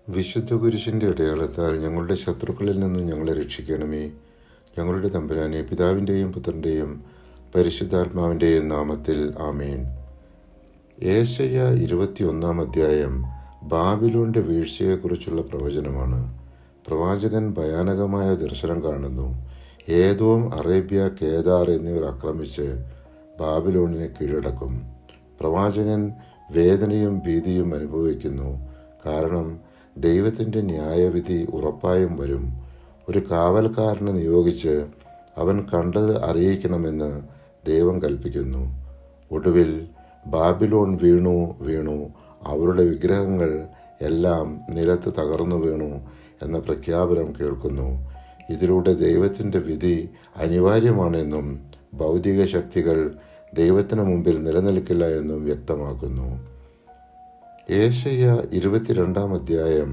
വിശുദ്ധ കുരിശിൻ്റെ അടയാളത്താൽ ഞങ്ങളുടെ ശത്രുക്കളിൽ നിന്നും ഞങ്ങളെ രക്ഷിക്കണമേ. ഞങ്ങളുടെ തമ്പുരാനെ, പിതാവിൻ്റെയും പുത്രൻ്റെയും പരിശുദ്ധാത്മാവിൻ്റെയും നാമത്തിൽ ആമേൻ. ഏശയ്യ 21 അധ്യായം ബാബിലോണിൻ്റെ വീഴ്ചയെക്കുറിച്ചുള്ള പ്രവചനമാണ്. പ്രവാചകൻ ഭയാനകമായ ദർശനം കാണുന്നു. ഏദോം, അറേബ്യ, കേദാർ എന്നിവർ ആക്രമിച്ച് ബാബിലോണിനെ കീഴടക്കും. പ്രവാചകൻ വേദനയും ഭീതിയും അനുഭവിക്കുന്നു. കാരണം ദൈവത്തിൻ്റെ ന്യായവിധി ഉറപ്പായും വരും. ഒരു കാവൽക്കാരനെ നിയോഗിച്ച് അവൻ കണ്ടത് അറിയിക്കണമെന്ന് ദൈവം കൽപ്പിക്കുന്നു. ഒടുവിൽ ബാബിലോൺ വീണു, അവരുടെ വിഗ്രഹങ്ങൾ എല്ലാം നിലത്ത് തകർന്നു വീണു എന്ന പ്രഖ്യാപനം കേൾക്കുന്നു. ഇതിലൂടെ ദൈവത്തിൻ്റെ വിധി അനിവാര്യമാണെന്നും ഭൗതിക ശക്തികൾ ദൈവത്തിന് മുമ്പിൽ നിലനിൽക്കില്ല എന്നും വ്യക്തമാക്കുന്നു. ഏശയ്യ 22 അധ്യായം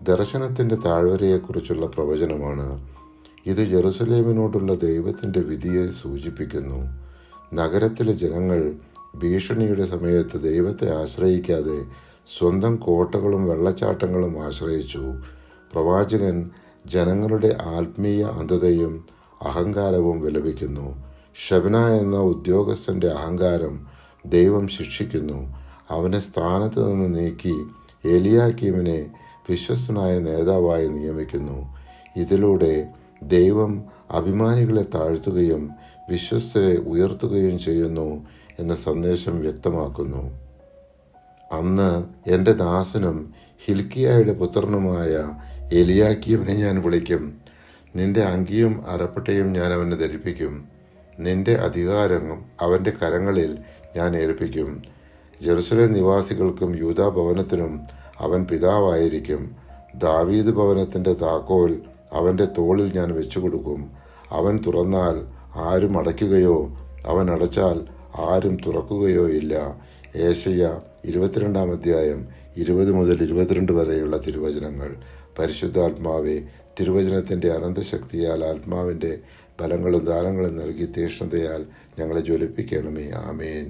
ദർശനത്തിൻ്റെ താഴ്വരയെക്കുറിച്ചുള്ള പ്രവചനമാണ്. ഇത് ജെറുസലേമിനോടുള്ള ദൈവത്തിൻ്റെ വിധിയെ സൂചിപ്പിക്കുന്നു. നഗരത്തിലെ ജനങ്ങൾ ഭീഷണിയുടെ സമയത്ത് ദൈവത്തെ ആശ്രയിക്കാതെ സ്വന്തം കോട്ടകളും വെള്ളച്ചാട്ടങ്ങളും ആശ്രയിച്ചു. പ്രവാചകൻ ജനങ്ങളുടെ ആത്മീയ അന്ധതയും അഹങ്കാരവും വിലപിക്കുന്നു. ഷെബ്ന എന്ന ഉദ്യോഗസ്ഥൻ്റെ അഹങ്കാരം ദൈവം ശിക്ഷിക്കുന്നു. അവനെ സ്ഥാനത്ത് നിന്ന് നീക്കി എലിയാക്കീമിനെ വിശ്വസ്തനായ നേതാവായി നിയമിക്കുന്നു. ഇതിലൂടെ ദൈവം അഭിമാനികളെ താഴ്ത്തുകയും വിശ്വസ്തരെ ഉയർത്തുകയും ചെയ്യുന്നു എന്ന സന്ദേശം വ്യക്തമാക്കുന്നു. അന്ന് എൻ്റെ ദാസനും ഹിൽക്കിയായുടെ പുത്രനുമായ എലിയാക്കീമിനെ ഞാൻ വിളിക്കും. നിന്റെ അങ്കിയും അരപ്പട്ടയും ഞാൻ അവനെ ധരിപ്പിക്കും. നിന്റെ അധികാരം അവൻ്റെ കരങ്ങളിൽ ഞാൻ ഏൽപ്പിക്കും. ജെറുസലേം നിവാസികൾക്കും യൂദാ ഭവനത്തിനും അവൻ പിതാവായിരിക്കും. ദാവീദ് ഭവനത്തിൻ്റെ താക്കോൽ അവൻ്റെ തോളിൽ ഞാൻ വെച്ചുകൊടുക്കും. അവൻ തുറന്നാൽ ആരും അടയ്ക്കുകയോ അവൻ അടച്ചാൽ ആരും തുറക്കുകയോ ഇല്ല. ഏശയ്യ 22 അധ്യായം 20 മുതൽ 22 വരെയുള്ള തിരുവചനങ്ങൾ. പരിശുദ്ധാത്മാവെ, തിരുവചനത്തിൻ്റെ അനന്തശക്തിയാൽ ആത്മാവിൻ്റെ ബലങ്ങളും ദാനങ്ങളും നൽകി തീക്ഷ്ണതയാൽ ഞങ്ങളെ ജ്വലിപ്പിക്കണമേ. ആമേൻ.